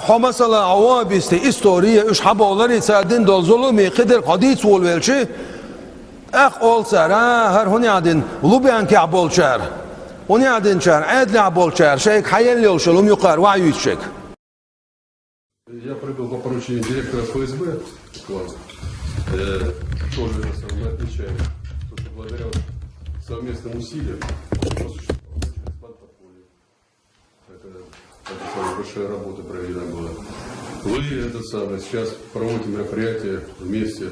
مثلا عوابست استوريه اش حبالري سادين دول ظلمي قدر قديت والولشي اول سر هر هوني عدن لوبيان كي عبول شهر هوني عدن شهر عدل عبول شهر شيك حيل يوشلوم يقار وعيوت شيك. Я прибыл по поручению директора ФСБ к вам. Тоже на самом деле отмечаем, что благодаря совместным усилиям это самая большая работа проведена была. Вы сейчас проводите мероприятие вместе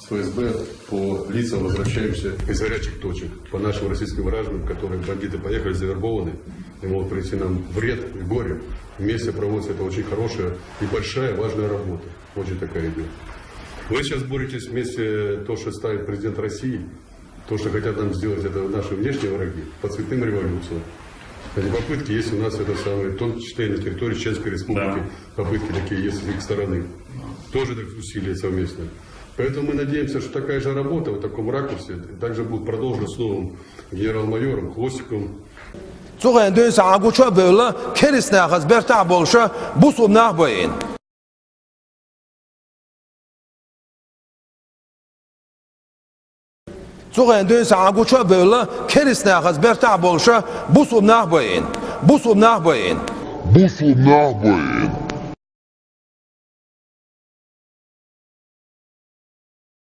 с ФСБ по лицам, возвращаемся из горячих точек, по нашим российским гражданам, которые бандиты поехали завербованы и могут прийти нам вред и горе. Вместе проводится это очень хорошая и большая важная работа. Очень такая идет. Вы сейчас боретесь вместе то, что ставит президент России, то, что хотят нам сделать, это наши внешние враги, по цветным революциям. Эти попытки есть у нас, это самое, в том числе и на территории Чеченской Республики, попытки такие есть с их стороны. Тоже так усилия совместные. Поэтому мы надеемся, что такая же работа в таком ракурсе также будет продолжена с новым генерал-майором Хвостиком. Цуган дön сагуча бöle kerisne xaz berta bolşa bu sumnaq boyin. Цуган дön сагуча böle kerisne xaz berta bolşa bu sumnaq boyin. Bu sumnaq boyin.